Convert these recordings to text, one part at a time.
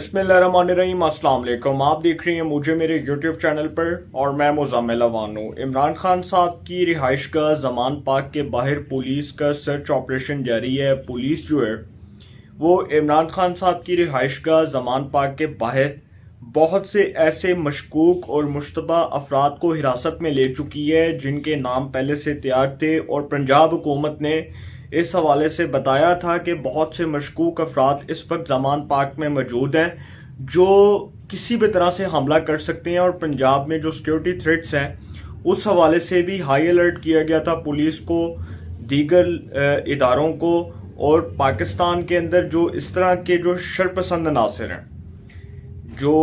बिस्मिल्लाहिर्रहमानिर्रहीम। अस्सलाम वालेकुम। आप देख रहे हैं मुझे मेरे YouTube चैनल पर और मैं मुज़म्मिल अवान हूँ। इमरान खान साहब की रिहाइश का ज़मान पार्क के बाहर पुलिस का सर्च ऑपरेशन जारी है। पुलिस जो है वो इमरान खान साहब की रिहाइश का ज़मान पार्क के बाहर बहुत से ऐसे मशकूक और मुश्तबा अफराद को हिरासत में ले चुकी है जिनके नाम पहले से तैयार थे, और पंजाब हुकूमत ने इस हवाले से बताया था कि बहुत से मशकूक अफराद इस वक्त ज़मान पार्क में मौजूद हैं जो किसी भी तरह से हमला कर सकते हैं। और पंजाब में जो सिक्योरिटी थ्रेट्स हैं उस हवाले से भी हाई अलर्ट किया गया था पुलिस को, दीगर इदारों को, और पाकिस्तान के अंदर जो इस तरह के जो शरपसंद अनासर हैं जो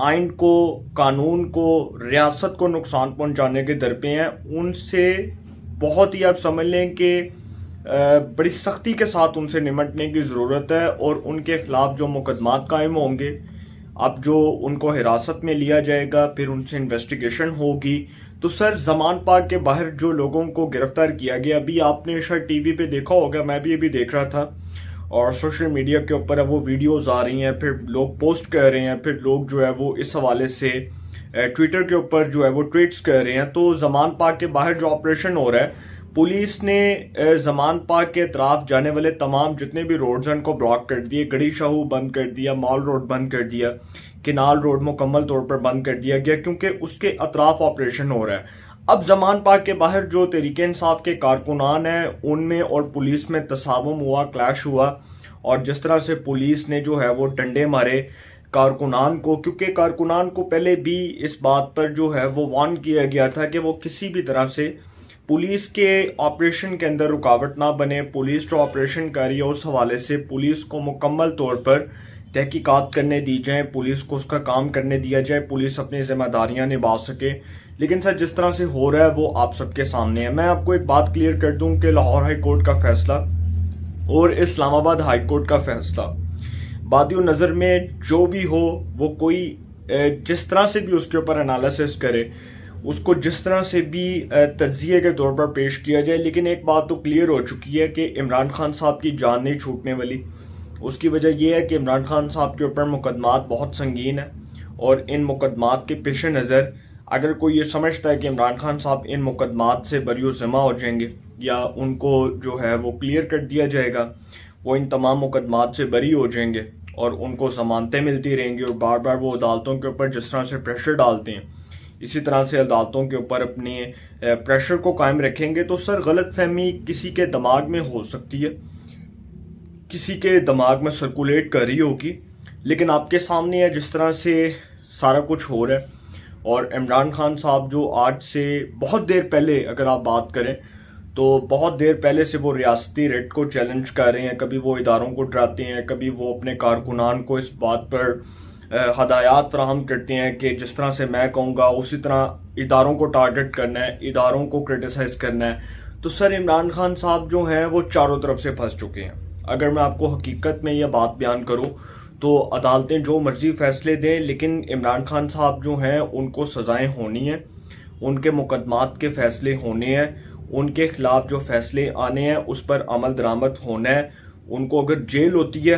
आइन को, कानून को, रियासत को नुकसान पहुंचाने के दरपे हैं, उनसे बहुत ही आप समझ लें कि बड़ी सख्ती के साथ उनसे निमटने की ज़रूरत है। और उनके खिलाफ जो मुकदमात कायम होंगे, अब जो उनको हिरासत में लिया जाएगा, फिर उनसे इन्वेस्टिगेशन होगी। तो सर, ज़मान पार्क के बाहर जो लोगों को गिरफ्तार किया गया, अभी आपने शायद टीवी पे देखा होगा, मैं भी अभी देख रहा था, और सोशल मीडिया के ऊपर वो वीडियोस आ रही हैं, फिर लोग पोस्ट कर रहे हैं, फिर लोग जो है वो इस हवाले से ट्विटर के ऊपर जो है वो ट्वीट्स कर रहे हैं। तो ज़मान पार्क के बाहर जो ऑपरेशन हो रहा है, पुलिस ने ज़मान पार्क के तरफ जाने वाले तमाम जितने भी रोड्स हैं उनको ब्लॉक कर दिए। गड़ी शाहू बंद कर दिया, मॉल रोड बंद कर दिया, किनाल रोड मुकम्मल तौर पर बंद कर दिया गया, क्योंकि उसके अतराफ ऑपरेशन हो रहा है। अब ज़मान पार्क के बाहर जो तहरीक इंसाफ के कारकुनान हैं उनमें और पुलिस में तसावुम हुआ, क्लैश हुआ, और जिस तरह से पुलिस ने जो है वो डंडे मारे कारकुनान को, क्योंकि कारकुनान को पहले भी इस बात पर जो है वो वार्न किया गया था कि वो किसी भी तरह से पुलिस के ऑपरेशन के अंदर रुकावट ना बने। पुलिस जो ऑपरेशन कर रही है उस हवाले से पुलिस को मुकम्मल तौर पर तहकीकात करने दी जाए, पुलिस को उसका काम करने दिया जाए, पुलिस अपनी जिम्मेदारियां निभा सके। लेकिन सर, जिस तरह से हो रहा है वो आप सबके सामने है। मैं आपको एक बात क्लियर कर दूं कि लाहौर हाई कोर्ट का फैसला और इस्लामाबाद हाई कोर्ट का फैसला बादियो नज़र में जो भी हो, वो कोई जिस तरह से भी उसके ऊपर एनालिसिस करे, उसको जिस तरह से भी तज्जिए के तौर पर पेश किया जाए, लेकिन एक बात तो क्लियर हो चुकी है कि इमरान खान साहब की जान नहीं छूटने वाली। उसकी वजह यह है कि इमरान खान साहब के ऊपर मुकदमात बहुत संगीन है, और इन मुकदमात के पेश नज़र अगर कोई ये समझता है कि इमरान खान साहब इन मुकदमात से बरी ज़िम्मा हो जाएंगे या उनको जो है वो क्लियर कर दिया जाएगा, वो इन तमाम मुकदमात से बरी हो जाएंगे और उनको ज़मानतें मिलती रहेंगी, और बार बार वो अदालतों के ऊपर जिस तरह से प्रेशर डालते हैं इसी तरह से अदालतों के ऊपर अपने प्रेशर को कायम रखेंगे, तो सर गलत फहमी किसी के दिमाग में हो सकती है, किसी के दिमाग में सर्कुलेट कर रही होगी। लेकिन आपके सामने है जिस तरह से सारा कुछ हो रहा है। और इमरान खान साहब जो आज से बहुत देर पहले अगर आप बात करें तो बहुत देर पहले से वो रियासती रेट को चैलेंज कर रहे हैं, कभी वो इदारों को डराते हैं, कभी वो अपने कारकुनान को इस बात पर हदायत फराहम करते हैं कि जिस तरह से मैं कहूँगा उसी तरह इदारों को टारगेट करना है, इदारों को क्रिटिसाइज करना है। तो सर, इमरान खान साहब जो हैं वो चारों तरफ से फंस चुके हैं। अगर मैं आपको हकीकत में यह बात बयान करूँ तो अदालतें जो मर्जी फैसले दें, लेकिन इमरान खान साहब जो हैं उनको सज़ाएं होनी हैं, उनके मुकदमात के फैसले होने हैं, उनके खिलाफ जो फैसले आने हैं उस पर अमल दरामद होना है। उनको अगर जेल होती है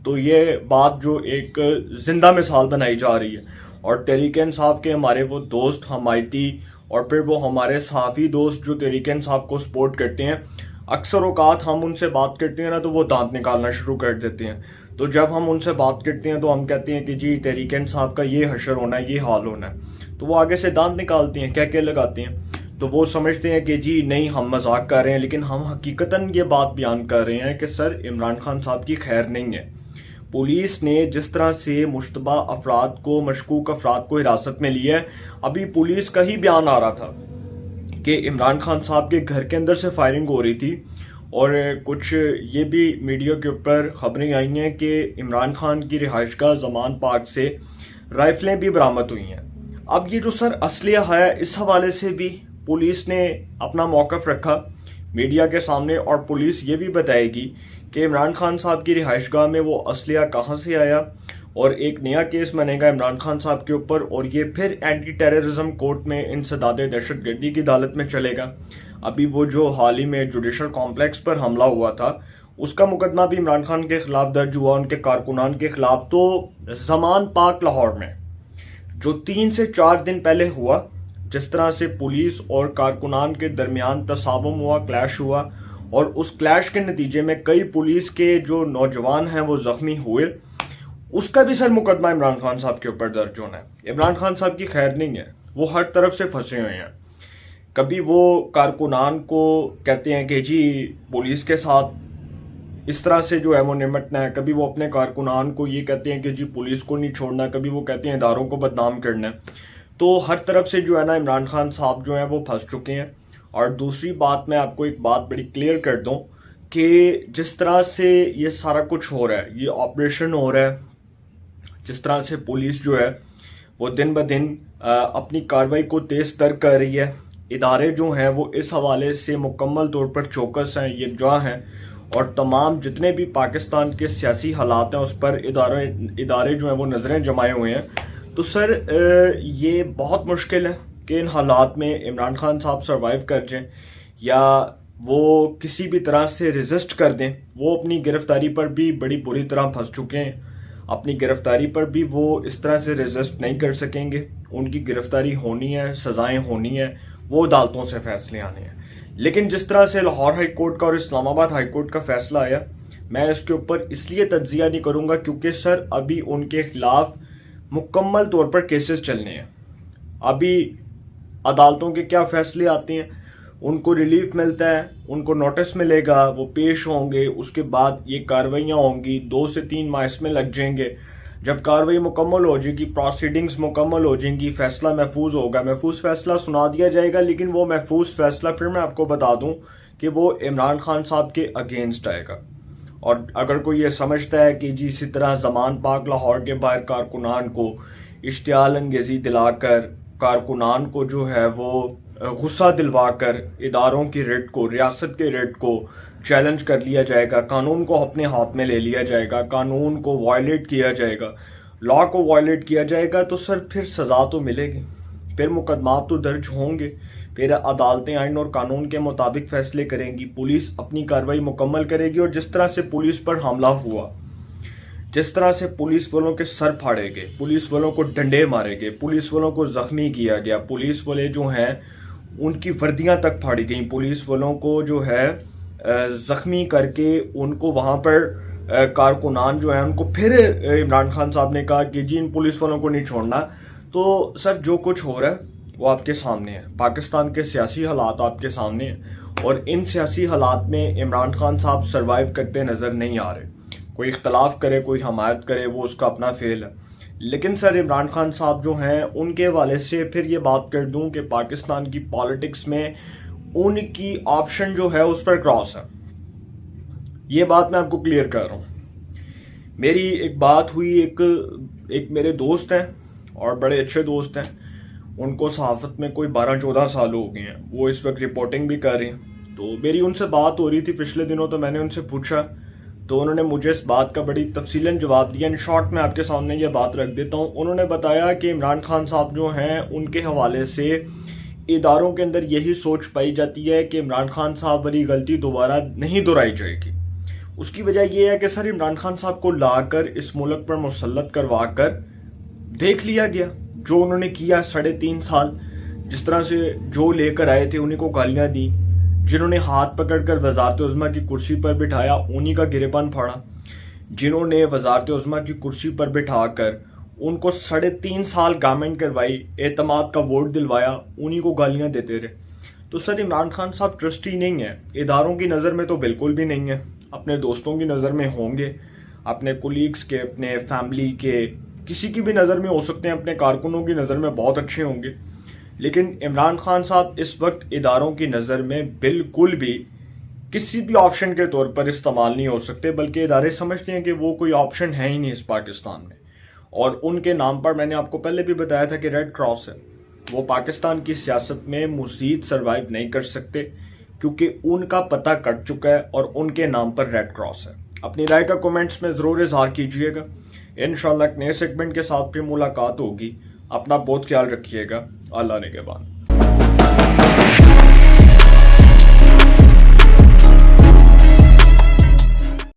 तो ये बात जो एक जिंदा मिसाल बनाई जा रही है। और तहरीक इंसाफ के हमारे वो दोस्त, हमायती, और फिर वो हमारे सहाफ़ी दोस्त जो तहरीक इंसाफ को सपोर्ट करते हैं, अक्सर औकात हम उनसे बात करते हैं ना तो वो दांत निकालना शुरू कर देते हैं। तो जब हम उनसे बात करते हैं तो हम कहते हैं कि जी तहरीक इंसाफ का ये हशर होना है, ये हाल होना है, तो वो आगे से दांत निकालते हैं, क्या क्या लगाते हैं। तो वो समझते हैं कि जी नहीं, हम मजाक कर रहे हैं, लेकिन हम हकीकतन ये बात बयान कर रहे हैं कि सर इमरान खान साहब की खैर नहीं है। पुलिस ने जिस तरह से मुश्तबा अफराद को, मशकूक अफराद को हिरासत में लिया है, अभी पुलिस का ही बयान आ रहा था कि इमरान खान साहब के घर के अंदर से फायरिंग हो रही थी, और कुछ ये भी मीडिया के ऊपर खबरें आई हैं कि इमरान खान की रिहाइश का ज़मान पार्क से राइफलें भी बरामद हुई हैं। अब ये जो सर असलिया है, इस हवाले से भी पुलिस ने अपना मौक़िफ़ रखा मीडिया के सामने, और पुलिस ये भी बताएगी कि इमरान खान साहब की रिहाइशगाह में वो असलिया कहाँ से आया, और एक नया केस बनेगा इमरान खान साहब के ऊपर, और ये फिर एंटी टेररिज्म कोर्ट में इंसदाद दहशतगर्दी की अदालत में चलेगा। अभी वो जो हाल ही में जुडिशल कॉम्प्लेक्स पर हमला हुआ था اس کا مقدمہ بھی عمران خان کے خلاف درج ہوا، ان کے کارکنان کے خلاف۔ تو زمان پاک لاہور میں جو 3 سے 4 دن پہلے ہوا، جس طرح سے پولیس اور کارکنان کے درمیان تصادم ہوا، کلیش ہوا، اور اس کلیش کے نتیجے میں کئی پولیس کے جو نوجوان ہیں وہ زخمی ہوئے، اس کا بھی سر مقدمہ عمران خان صاحب کے اوپر درج ہونا ہے۔ عمران خان صاحب کی خیر نہیں ہے، وہ ہر طرف سے پھنسے ہوئے ہیں۔ کبھی وہ کارکنان کو کہتے ہیں کہ جی پولیس کے ساتھ اس طرح سے جو ہے وہ نمٹنا ہے، کبھی وہ اپنے کارکنان کو یہ کہتے ہیں کہ جی پولیس کو نہیں چھوڑنا، کبھی وہ کہتے ہیں اداروں کو بدنام کرنا ہے۔ تو ہر طرف سے جو ہے نا عمران خان صاحب جو ہیں وہ پھنس چکے ہیں۔ اور دوسری بات میں آپ کو ایک بات بڑی کلیئر کر دوں کہ جس طرح سے یہ سارا کچھ ہو رہا ہے، یہ آپریشن ہو رہا ہے، جس طرح سے پولیس جو ہے وہ دن بدن اپنی کارروائی کو تیز تر کر رہی ہے، ادارے جو ہیں وہ اس حوالے سے مکمل طور پر چوکس ہیں، یکجا ہیں، اور تمام جتنے بھی پاکستان کے سیاسی حالات ہیں اس پر ادارے جو ہیں وہ نظریں جمائے ہوئے ہیں۔ تو سر یہ بہت مشکل ہے کہ ان حالات میں عمران خان صاحب سروائیو کر جائیں یا وہ کسی بھی طرح سے ریزسٹ کر دیں۔ وہ اپنی گرفتاری پر بھی بڑی بری طرح پھنس چکے ہیں، اپنی گرفتاری پر بھی وہ اس طرح سے ریزسٹ نہیں کر سکیں گے۔ ان کی گرفتاری ہونی ہے، سزائیں ہونی ہیں، وہ عدالتوں سے فیصلے آنے ہیں۔ لیکن جس طرح سے لاہور ہائی کورٹ کا اور اسلام آباد ہائی کورٹ کا فیصلہ آیا، میں اس کے اوپر اس لیے تجزیہ نہیں کروں گا کیونکہ سر ابھی ان کے خلاف مکمل طور پر کیسز چلنے ہیں۔ ابھی عدالتوں کے کیا فیصلے آتے ہیں، ان کو ریلیف ملتا ہے، ان کو نوٹس ملے گا، وہ پیش ہوں گے، اس کے بعد یہ کارروائیاں ہوں گی، 2 سے 3 ماہ اس میں لگ جائیں گے۔ جب کارروائی مکمل ہو جائے گی، پروسیڈنگز مکمل ہو جائیں گی، فیصلہ محفوظ ہوگا، محفوظ فیصلہ سنا دیا جائے گا۔ لیکن وہ محفوظ فیصلہ پھر میں آپ کو بتا دوں کہ وہ عمران خان صاحب کے اگینسٹ آئے گا۔ اور اگر کوئی یہ سمجھتا ہے کہ جی اسی طرح زمان پاک لاہور کے باہر کارکنان کو اشتعال انگیزی دلا کر، کارکنان کو جو ہے وہ غصہ دلوا کر اداروں کی ریٹ کو، ریاست کے ریٹ کو چیلنج کر لیا جائے گا، قانون کو اپنے ہاتھ میں لے لیا جائے گا، قانون کو وائلیٹ کیا جائے گا، لا کو وائلیٹ کیا جائے گا، تو سر پھر سزا تو ملے گی، پھر مقدمات تو درج ہوں گے، پھر عدالتیں آئین اور قانون کے مطابق فیصلے کریں گی، پولیس اپنی کارروائی مکمل کرے گی۔ اور جس طرح سے پولیس پر حملہ ہوا، جس طرح سے پولیس والوں کے سر پھاڑے گئے، پولیس والوں کو ڈنڈے مارے گئے، پولیس والوں کو زخمی کیا گیا، پولیس والے جو ہیں ان کی وردیاں تک پھاڑی گئیں، پولیس والوں کو جو ہے زخمی کر کے ان کو وہاں پر کارکنان جو ہیں ان کو پھر عمران خان صاحب نے کہا کہ جی ان پولیس والوں کو نہیں چھوڑنا۔ تو سر جو کچھ ہو رہا ہے وہ آپ کے سامنے ہے، پاکستان کے سیاسی حالات آپ کے سامنے ہیں، اور ان سیاسی حالات میں عمران خان صاحب سروائیو کرتے نظر نہیں آ رہے۔ کوئی اختلاف کرے، کوئی حمایت کرے، وہ اس کا اپنا فعل ہے، لیکن سر عمران خان صاحب جو ہیں ان کے حوالے سے پھر یہ بات کر دوں کہ پاکستان کی پالیٹکس میں ان کی آپشن جو ہے اس پر کراس ہے۔ یہ بات میں آپ کو کلیئر کر رہا ہوں۔ میری ایک بات ہوئی، ایک میرے دوست ہیں اور بڑے اچھے دوست ہیں، ان کو صحافت میں کوئی 12-14 سال ہو گئے ہیں، وہ اس وقت رپورٹنگ بھی کر رہے ہیں۔ تو میری ان سے بات ہو رہی تھی پچھلے دنوں، تو میں نے ان سے پوچھا تو انہوں نے مجھے اس بات کا بڑی تفصیلاً جواب دیا۔ ان شارٹ میں آپ کے سامنے یہ بات رکھ دیتا ہوں۔ انہوں نے بتایا کہ عمران خان صاحب جو ہیں ان کے حوالے سے اداروں کے اندر یہی سوچ پائی جاتی ہے کہ عمران خان صاحب والی غلطی دوبارہ نہیں دہرائی جائے گی۔ اس کی وجہ یہ ہے کہ سر عمران خان صاحب کو لا کر اس ملک پر مسلط کروا کر دیکھ لیا گیا جو انہوں نے کیا 3.5 سال، جس طرح سے جو لے کر آئے تھے انہیں کو گالیاں دی، جنہوں نے ہاتھ پکڑ کر وزارت عظمیٰ کی کرسی پر بٹھایا انہی کا گریبان پھاڑا، جنہوں نے وزارت عظمیٰ کی کرسی پر بٹھا کر ان کو 3.5 سال گورنمنٹ کروائی، اعتماد کا ووٹ دلوایا، انہی کو گالیاں دیتے رہے۔ تو سر عمران خان صاحب ٹرسٹی نہیں ہے، اداروں کی نظر میں تو بالکل بھی نہیں ہے، اپنے دوستوں کی نظر میں ہوں گے، اپنے کولیگز کے، اپنے فیملی کے، کسی کی بھی نظر میں ہو سکتے ہیں، اپنے کارکنوں کی نظر میں بہت اچھے ہوں گے، لیکن عمران خان صاحب اس وقت اداروں کی نظر میں بالکل بھی کسی بھی آپشن کے طور پر استعمال نہیں ہو سکتے، بلکہ ادارے سمجھتے ہیں کہ وہ کوئی آپشن ہے ہی نہیں اس پاکستان میں۔ اور ان کے نام پر میں نے آپ کو پہلے بھی بتایا تھا کہ ریڈ کراس ہے، وہ پاکستان کی سیاست میں مزید سروائیو نہیں کر سکتے کیونکہ ان کا پتہ کٹ چکا ہے اور ان کے نام پر ریڈ کراس ہے۔ اپنی رائے کا کومنٹس میں ضرور اظہار کیجئے گا۔ انشاءاللہ ایک نئے سیگمنٹ کے ساتھ پھر ملاقات ہوگی۔ اپنا بہت خیال رکھیے گا۔ اللہ نگہبان۔